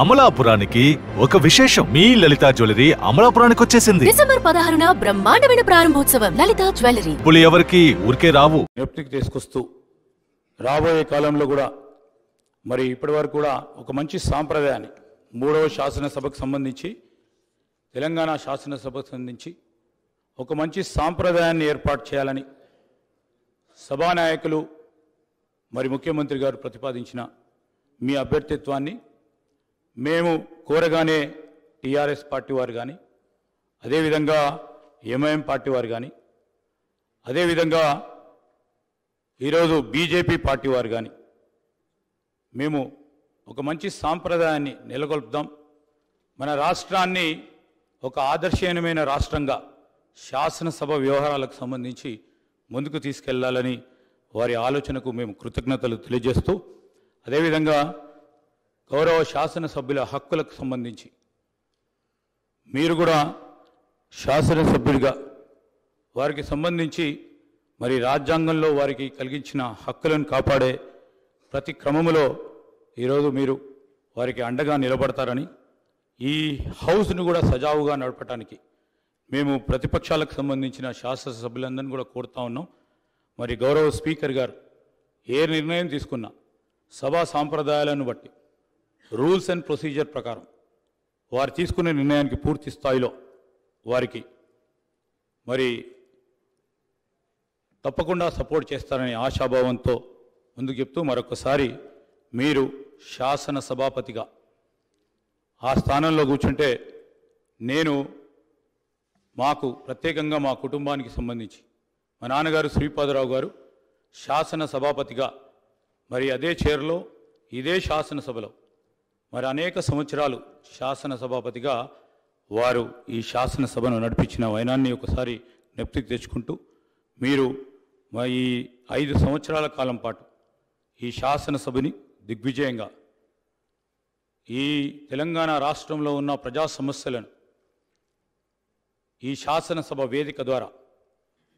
అమలాపురానికి ఒక విశేషం. మీ లలితా జ్యువెలరీ అమలాపురానికి వచ్చేసింది. డిసెంబర్ 16న బ్రహ్మాండమైన ప్రారంభోత్సవం. లలితా జ్యువెలరీ. పులి ఎవరికి ఊరికే రావు. జ్ఞప్తికి తీసుకొస్తూ రాబోయే కాలంలో కూడా మరి ఇప్పటి వరకు కూడా ఒక మంచి సాంప్రదాయాన్ని 3వ శాసనసభకు సంబంధించి తెలంగాణ శాసనసభకు సంబంధించి ఒక మంచి సాంప్రదాయాన్ని ఏర్పాటు చేయాలని సభానాయకులు మరి ముఖ్యమంత్రి గారు ప్రతిపాదించిన మీ అభ్యర్థిత్వాన్ని మేము కోరగానే టీఆర్ఎస్ పార్టీ వారు కానీ, అదేవిధంగా ఎంఐఎం పార్టీ వారు కానీ, అదేవిధంగా ఈరోజు బీజేపీ పార్టీ వారు కానీ మేము ఒక మంచి సాంప్రదాయాన్ని నెలకొల్పుదాం. మన రాష్ట్రాన్ని ఒక ఆదర్శనీయమైన రాష్ట్రంగా శాసనసభ వ్యవహారాలకు సంబంధించి ముందుకు తీసుకెళ్లాలని వారి ఆలోచనకు మేము కృతజ్ఞతలు తెలియజేస్తూ, అదేవిధంగా గౌరవ శాసనసభ్యుల హక్కులకు సంబంధించి మీరు కూడా శాసనసభ్యుడిగా వారికి సంబంధించి మరి రాజ్యాంగంలో వారికి కలిగించిన హక్కులను కాపాడే ప్రతి క్రమములో ఈరోజు మీరు వారికి అండగా నిలబడతారని, ఈ హౌస్ను కూడా సజావుగా నడపడానికి మేము ప్రతిపక్షాలకు సంబంధించిన శాసనసభ్యులందరినీ కూడా కోరుతా ఉన్నాం. మరి గౌరవ స్పీకర్ గారు ఏ నిర్ణయం తీసుకున్నా సభా సాంప్రదాయాలను బట్టి రూల్స్ అండ్ ప్రొసీజర్ ప్రకారం వారు తీసుకునే నిర్ణయానికి పూర్తి స్థాయిలో వారికి మరి తప్పకుండా సపోర్ట్ చేస్తారని ఆశాభావంతో ముందుకు చెప్తూ మరొకసారి మీరు శాసన సభాపతిగా ఆ స్థానంలో కూర్చుంటే నేను మాకు ప్రత్యేకంగా మా కుటుంబానికి సంబంధించి మా నాన్నగారు శ్రీపాదరావు గారు శాసన సభాపతిగా మరి అదే చైర్లో ఇదే శాసనసభలో మరి అనేక సంవత్సరాలు శాసనసభాపతిగా వారు ఈ శాసనసభను నడిపించిన వైనాన్ని ఒకసారి జ్ఞప్తికి తెచ్చుకుంటూ మీరు ఈ 5 సంవత్సరాల కాలం పాటు ఈ శాసనసభని దిగ్విజయంగా ఈ తెలంగాణ రాష్ట్రంలో ఉన్న ప్రజా సమస్యలను ఈ శాసనసభ వేదిక ద్వారా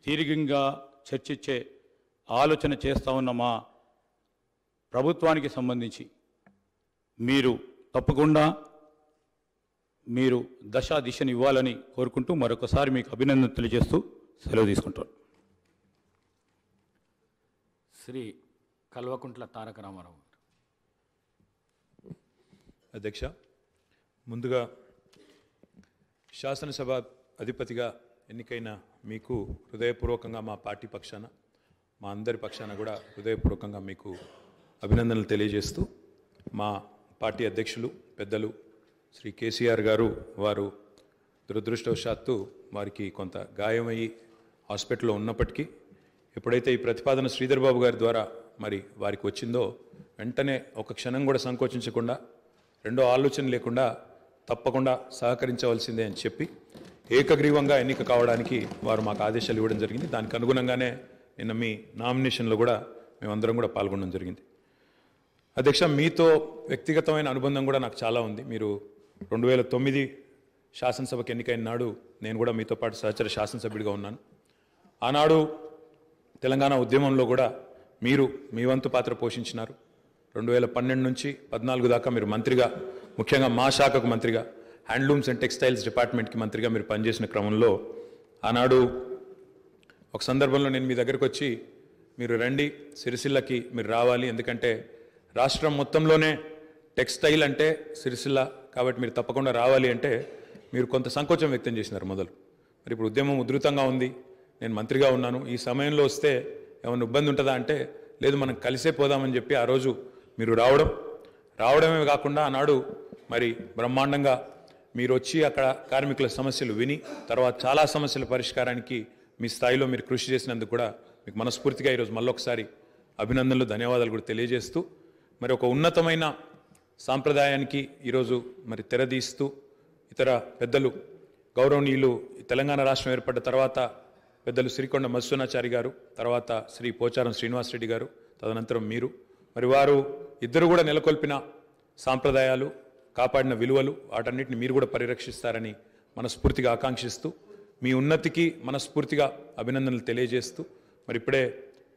తీరికంగా చర్చించే ఆలోచన చేస్తూ ఉన్న మా ప్రభుత్వానికి సంబంధించి మీరు తప్పకుండా మీరు దిశని ఇవ్వాలని కోరుకుంటూ మరొకసారి మీకు అభినందన తెలియజేస్తూ సెలవు తీసుకుంటాను. శ్రీ కల్వకుంట్ల తారక రామారావు గారు. అధ్యక్ష, ముందుగా శాసనసభ అధిపతిగా ఎన్నికైన మీకు హృదయపూర్వకంగా మా పార్టీ పక్షాన మా అందరి పక్షాన కూడా హృదయపూర్వకంగా మీకు అభినందనలు తెలియజేస్తూ, మా పార్టీ అధ్యక్షులు పెద్దలు శ్రీ కేసీఆర్ గారు వారు దురదృష్టవశాత్తు వారికి కొంత గాయమయ్యి హాస్పిటల్లో ఉన్నప్పటికీ ఎప్పుడైతే ఈ ప్రతిపాదన శ్రీధర్ బాబు గారి ద్వారా మరి వారికి వచ్చిందో వెంటనే ఒక క్షణం కూడా సంకోచించకుండా, రెండో ఆలోచన లేకుండా తప్పకుండా సహకరించవలసిందే అని చెప్పి ఏకగ్రీవంగా ఎన్నిక కావడానికి వారు మాకు ఆదేశాలు ఇవ్వడం జరిగింది. దానికి అనుగుణంగానే నిన్న మీ నామినేషన్లో కూడా మేమందరం కూడా పాల్గొనడం జరిగింది. అధ్యక్ష, మీతో వ్యక్తిగతమైన అనుబంధం కూడా నాకు చాలా ఉంది. మీరు 2009 శాసనసభకు ఎన్నికైన నాడు నేను కూడా మీతో పాటు సహచర శాసనసభ్యుడిగా ఉన్నాను. ఆనాడు తెలంగాణ ఉద్యమంలో కూడా మీరు మీ వంతు పాత్ర పోషించినారు. 2012 నుంచి 14 దాకా మీరు మంత్రిగా, ముఖ్యంగా మా శాఖకు మంత్రిగా, హ్యాండ్లూమ్స్ అండ్ టెక్స్టైల్స్ డిపార్ట్మెంట్కి మంత్రిగా మీరు పనిచేసిన క్రమంలో ఆనాడు ఒక సందర్భంలో నేను మీ దగ్గరకు వచ్చి మీరు రండి సిరిసిల్లకి మీరు రావాలి, ఎందుకంటే రాష్ట్రం మొత్తంలోనే టెక్స్టైల్ అంటే సిరిసిల్ల కాబట్టి మీరు తప్పకుండా రావాలి అంటే మీరు కొంత సంకోచం వ్యక్తం చేసినారు మొదలు. మరి ఇప్పుడు ఉద్యమం ఉధృతంగా ఉంది, నేను మంత్రిగా ఉన్నాను, ఈ సమయంలో వస్తే ఏమైనా ఇబ్బంది ఉంటుందా అంటే లేదు మనం కలిసే పోదామని చెప్పి ఆ రోజు మీరు రావడమే కాకుండా ఆనాడు మరి బ్రహ్మాండంగా మీరు వచ్చి అక్కడ కార్మికుల సమస్యలు విని తర్వాత చాలా సమస్యల పరిష్కారానికి మీ స్థాయిలో మీరు కృషి చేసినందుకు కూడా మీకు మనస్ఫూర్తిగా ఈరోజు మళ్ళొకసారి అభినందనలు, ధన్యవాదాలు కూడా తెలియజేస్తూ, మరి ఒక ఉన్నతమైన సాంప్రదాయానికి ఈరోజు మరి తెరదీస్తూ ఇతర పెద్దలు గౌరవనీయులు తెలంగాణ రాష్ట్రం ఏర్పడ్డ తర్వాత పెద్దలు శ్రీకొండ మధుసూదనాచారి గారు, తర్వాత శ్రీ పోచారం శ్రీనివాసరెడ్డి గారు, తదనంతరం మీరు, మరి వారు ఇద్దరు కూడా నెలకొల్పిన సాంప్రదాయాలు, కాపాడిన విలువలు వాటన్నిటిని మీరు కూడా పరిరక్షిస్తారని మనస్ఫూర్తిగా ఆకాంక్షిస్తూ మీ ఉన్నతికి మనస్ఫూర్తిగా అభినందనలు తెలియజేస్తూ, మరి ఇప్పుడే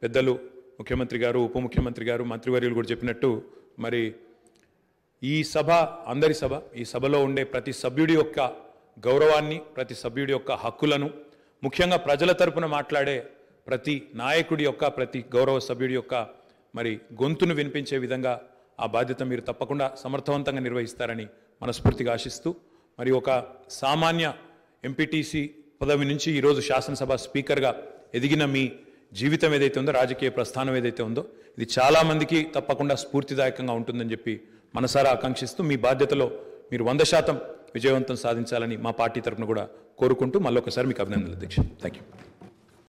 పెద్దలు ముఖ్యమంత్రి గారు, ఉప ముఖ్యమంత్రి గారు, మంత్రివర్యులు కూడా చెప్పినట్టు మరి ఈ సభ అందరి సభ. ఈ సభలో ఉండే ప్రతి సభ్యుడి యొక్క గౌరవాన్ని, ప్రతి సభ్యుడి యొక్క హక్కులను, ముఖ్యంగా ప్రజల తరపున మాట్లాడే ప్రతి నాయకుడి యొక్క, ప్రతి గౌరవ సభ్యుడి యొక్క మరి గొంతును వినిపించే విధంగా ఆ బాధ్యత మీరు తప్పకుండా సమర్థవంతంగా నిర్వహిస్తారని మనస్ఫూర్తిగా ఆశిస్తూ, మరి ఒక సామాన్య ఎంపీటీసీ పదవి నుంచి ఈరోజు శాసనసభ స్పీకర్గా ఎదిగిన మీ జీవితం ఏదైతే ఉందో, రాజకీయ ప్రస్థానం ఏదైతే ఉందో, ఇది చాలామందికి తప్పకుండా స్ఫూర్తిదాయకంగా ఉంటుందని చెప్పి మనసారా ఆకాంక్షిస్తూ, మీ బాధ్యతలో మీరు 100% విజయవంతం సాధించాలని మా పార్టీ తరఫున కూడా కోరుకుంటూ మళ్ళొకసారి మీకు అభినందనలు అధ్యక్ష. Thank you.